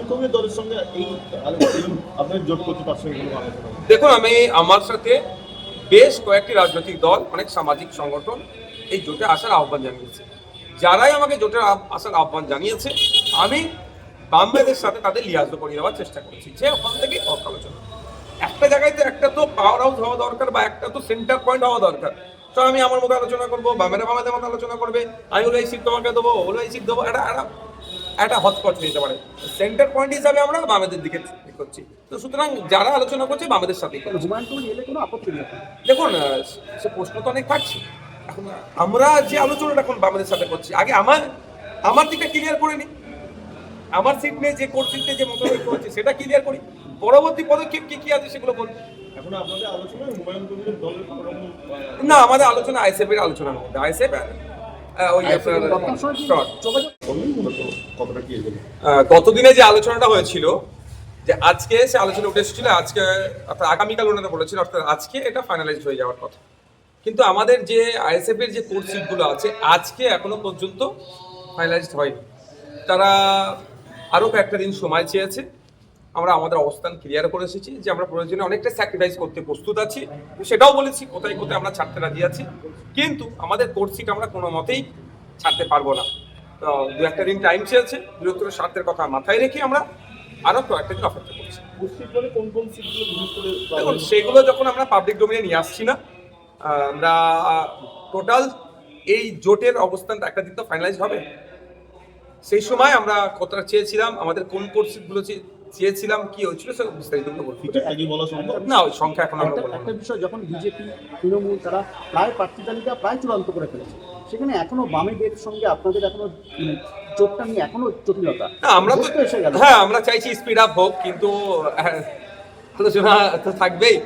কবির দলের সঙ্গে এই আপনার জোট করতে পারছেন? দেখুন, আমি আমার সাথে বেশ কয়েকটি রাজনৈতিক দল, অনেক সামাজিক সংগঠন এই জোটে আসার আহ্বান জানিয়েছে। যারাই আমাকে জোটে আসার আহ্বান জানিয়েছে, আমি বামদের সাথে তাদের লিয়াজ করিয়ে দেওয়ার চেষ্টা করেছি, যে ওখান থেকে পথ আলোচনা। একটা জায়গায় তো একটা তো পাওয়ার হাউস হওয়া দরকার, বা একটা তো সেন্টার পয়েন্ট হওয়া দরকার। তো আমি আমার মতো আলোচনা করবো, বামেরা বামেদের মতো আলোচনা করবে, আমি ওই সিট তোমাকে দেবো, ওই সিট দেবো, একটা হটস্পট হয়ে যেতে পারে। সেন্টার পয়েন্ট হিসাবে আমরা বামেদের দিকে করছি। তো সুতরাং যারা আলোচনা করছে বামেদের সাথেই করছে। কোনো আপত্তি নেই। দেখুন, সে প্রশ্ন তো অনেক থাকছে। এখন আমরা যে আলোচনাটা এখন বামেদের সাথে করছি, আগে আমার দিকটা ক্লিয়ার করে নিই। আমার সিট নিয়ে যে কোর্ট সিট নিয়ে যে মোকাবিলা করছে সেটা ক্লিয়ার করি, পরবর্তী পদক্ষেপ কি কি আছে সেগুলো বলবো। এখন আপনাদের আলোচনায় হুমায়ুন কবিরের দলের কোনো রকম না, আমাদের আলোচনা আইএসএফ এর আলোচনার মধ্যে। আইএসএফ ওই আপনার কতটা কি এগোলো? গতদিনে যে আলোচনাটা হয়েছিল, যে আজকে সে আলোচনা উঠে এসেছিল, আজকে অর্থাৎ আগামীকাল ওনারা বলেছিল, অর্থাৎ আজকে এটা ফাইনালাইজ হয়ে যাওয়ার কথা। কিন্তু আমাদের যে আইএসএফ এর যে কোর্ট সিটগুলো আছে আজকে এখনো পর্যন্ত ফাইনালাইজড হয়নি। তারা আরও কয়েকটা দিন সময় চেয়েছে। আমরা আমাদের অবস্থান ক্লিয়ার করে এসেছি যে আমরা প্রয়োজনে অনেকটা স্যাক্রিফাইস করতে প্রস্তুত আছি, সেটাও বলেছি কোথায় কোথায় আমরা ছাড়তে রাজি আছি। কিন্তু আমাদের কোর্ট সিট আমরা কোনো মতেই ছাড়তে পারবো না। তো দু একটা দিন টাইম চেয়েছে, বৃহত্তর স্বার্থের কথা মাথায় রেখে আমরা আরও কয়েকটা দিন অপেক্ষা করছি। কোন কোন সিটগুলো বিশেষ করে দেখুন, সেগুলো যখন আমরা পাবলিক ডোমেনে নিয়ে আসছি না, আমরা টোটাল এই জোটের অবস্থানটা একটা দিন তো ফাইনালাইজ হবে। সেই সময় আমরা কতটা চেয়েছিলাম, আমাদের কোন কোর্ট সিটগুলো চেয়েছিলাম, কি হয়েছিল, সে বিস্তারিতগুলো বলছি। আগে বলা সম্ভব না, ওই সংখ্যা এখন আমরা বলবো একটা না। বিষয়, যখন বিজেপি তৃণমূল তারা প্রায় প্রার্থী তালিকা প্রায় চূড়ান্ত করে ফেলেছে, সেখানে এখনো বামেদের সঙ্গে আপনাদের এখনো জোটটা নিয়ে এখনো জটিলতা। না, আমরা তো এসে গেল। হ্যাঁ, আমরা চাইছি স্পিড আপ হোক, কিন্তু আলোচনা তো থাকবেই।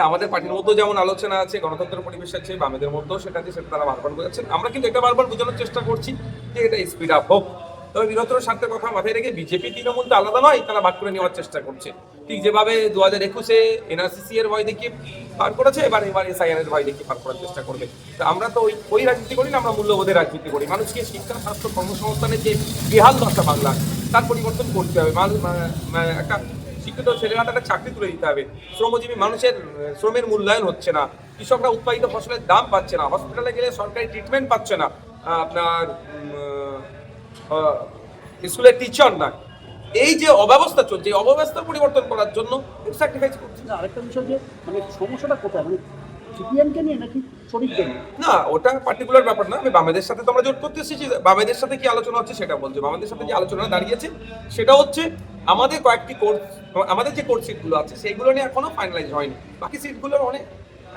আমাদের পার্টির মধ্যেও যেমন আলোচনা আছে, গণতন্ত্রের পরিবেশ আছে, বামেদের মধ্যেও সেটা আছে, সেটা তারা বারবার বোঝাচ্ছেন। আমরা কিন্তু এটা বারবার বোঝানোর চেষ্টা করছি যে এটা স্পিড আপ হোক। তবে বৃহত্তর স্বার্থের কথা মাথায় রেখে বিজেপি তৃণমূল তো আলাদা নয়, তারা ভাগ করে নেওয়ার চেষ্টা করছে। ঠিক যেভাবে 2021-এ এনআরসিসি এর ভয় দেখিয়ে পার করেছে, এবার এসআইআর এর ভয় দেখিয়ে পার করার চেষ্টা করবে। তো আমরা তো ওই রাজনীতি করি না, আমরা মূল্যবোধের রাজনীতি করি। মানুষকে শিক্ষা, স্বাস্থ্য, কর্মসংস্থানের যে বেহাল দশা বাংলা, তার পরিবর্তন করতে হবে। একটা শিক্ষিত ছেলেরা একটা চাকরি তুলে দিতে হবে। শ্রমজীবী মানুষের শ্রমের মূল্যায়ন হচ্ছে না, কৃষকরা উৎপাদিত ফসলের দাম পাচ্ছে না, হসপিটালে গেলে সরকারি ট্রিটমেন্ট পাচ্ছে না, আপনার স্কুলের টিচার না। এই যে অব্যবস্থা চলছে, এই অব্যবস্থা পরিবর্তন করার জন্য স্যাক্রিফাইস করছে। আরেকটা বিষয়, যে মানে সমস্যাটা কোথায়, মানে সিপিএমকে নিয়ে নাকি শরীরকে নিয়ে? না, ওটা পার্টিকুলার ব্যাপার না। আমি বামেদের সাথে তো আমরা জোট করতে এসেছি, বামেদের সাথে কি আলোচনা হচ্ছে সেটা বলছি। বামেদের সাথে যে আলোচনা দাঁড়িয়েছে সেটা হচ্ছে আমাদের কয়েকটি কোর্স, আমাদের যে কোর্ট সিটগুলো আছে সেইগুলো নিয়ে এখনো ফাইনালাইজ হয়নি। বাকি সিটগুলোর অনেক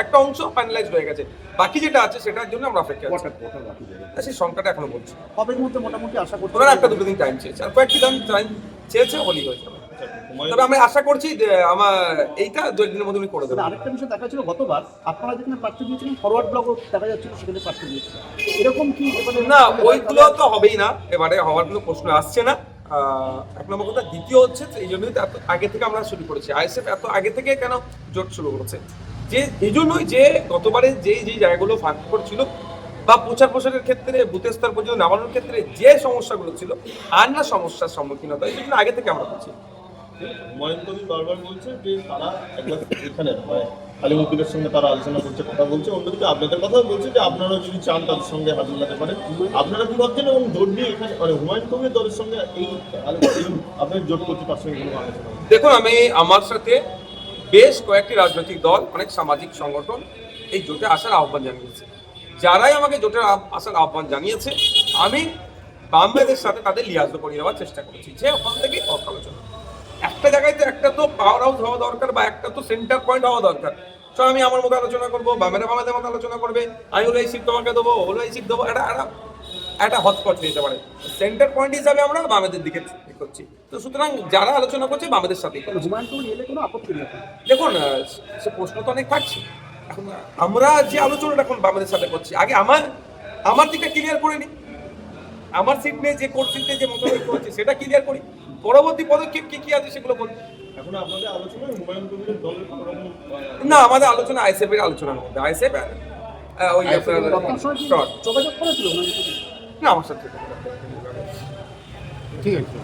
একটা অংশ ফাইনালাইজ হয়ে গেছে, বাকি যেটা আছে সেটার জন্য আমরা অপেক্ষা আছি। সেই সংখ্যাটা এখনো বলছি। কবের মধ্যে মোটামুটি আশা করতে ওনারা একটা দুটো দিন টাইম চেয়েছে, আর কয়েকটি দিন টাইম চেয়েছে, হলেই হয়ে যাবে। তবে আমরা আশা করছি যে আমার এইটা 2 দিনের মধ্যে উনি করে দেবেন। আরেকটা বিষয় দেখা ছিল, গতবার আপনারা যেখানে প্রার্থী দিয়েছিলেন ফরওয়ার্ড ব্লকও দেখা যাচ্ছিল সেখানে প্রার্থী দিয়েছিলেন। এরকম কি না, ওইগুলো তো হবেই না, এবারে হওয়ার কোনো প্রশ্ন আসছে না। এক নম্বর কথা। দ্বিতীয় হচ্ছে, এই জন্যই তো এত আগে থেকে আমরা শুরু করেছি। আইএসএফ এত আগে থেকে কেন জোট শুরু করেছে, যে এই জন্যই যে গতবারে যেই জায়গাগুলো ফাঁক করছিল, বা প্রচারের ক্ষেত্রে বুথ স্তর পর্যন্ত নামানোর ক্ষেত্রে যে সমস্যাগুলো ছিল, আর না সমস্যার সম্মুখীন হতে হয়, এই জন্য আগে থেকে আমরা করছি। হুমায়ুন কবির বারবার বলছে যে তারা একবার এখানে আলিমুদ্দিনের সঙ্গে তারা আলোচনা করছে, কথা বলছে। অন্যদিকে আপনাদের কথাও বলছে যে আপনারা যদি চান তাদের সঙ্গে হাত মেলাতে পারেন। আপনারা কি ভাবছেন, এবং জোট দিয়ে এখানে হুমায়ুন কবির দলের সঙ্গে এই আপনার জোট করতে পারছেন কোনো আলোচনা? দেখুন, আমি আমার সাথে বেশ কয়েকটি রাজনৈতিক দল, অনেক সামাজিক সংগঠন এই জোটে আসার আহ্বান জানিয়েছে। যারাই আমাকে জোটে আসার আহ্বান জানিয়েছে, আমি বামদের সাথে তাদের লিয়াজ করিয়ে দেওয়ার চেষ্টা করেছি, যে ওখান থেকে পথ আলোচনা। একটা জায়গায় তো একটা তো পাওয়ার হাউস হওয়া দরকার, বা একটা তো সেন্টার পয়েন্ট হওয়া দরকার। তো আমি আমার মতো আলোচনা করবো, বামেরা বামেদের মতো আলোচনা করবে, আমি ওই সিট তোমাকে দেবো, ওই সিট দেবো, একটা হটস্পট হয়ে যেতে পারে। সেন্টার পয়েন্ট হিসাবে আমরা বামেদের দিকে করছি। তো সুতরাং যারা আলোচনা করছে বামেদের সাথেই করছে। হুমায়ুন কবির এলে কোনো আপত্তি নেই। দেখুন, সে প্রশ্ন তো অনেক থাকছে। এখন আমরা যে আলোচনাটা এখন বামেদের সাথে করছি, আগে আমার দিকটা ক্লিয়ার করে নিই। আমার সিট নিয়ে যে কোর্ট সিট নিয়ে যে মোকাবিলা করছে সেটা ক্লিয়ার করি, পরবর্তী পদক্ষেপ কি কি আছে সেগুলো বলবো। এখন আপনাদের আলোচনায় হুমায়ুন কবিরের দলের কোনো রকম না, আমাদের আলোচনা আইএসএফ এর আলোচনার মধ্যে। আইএসএফ ওই আপনার যোগাযোগ করেছিল না, আমার সাথে ঠিক আছে।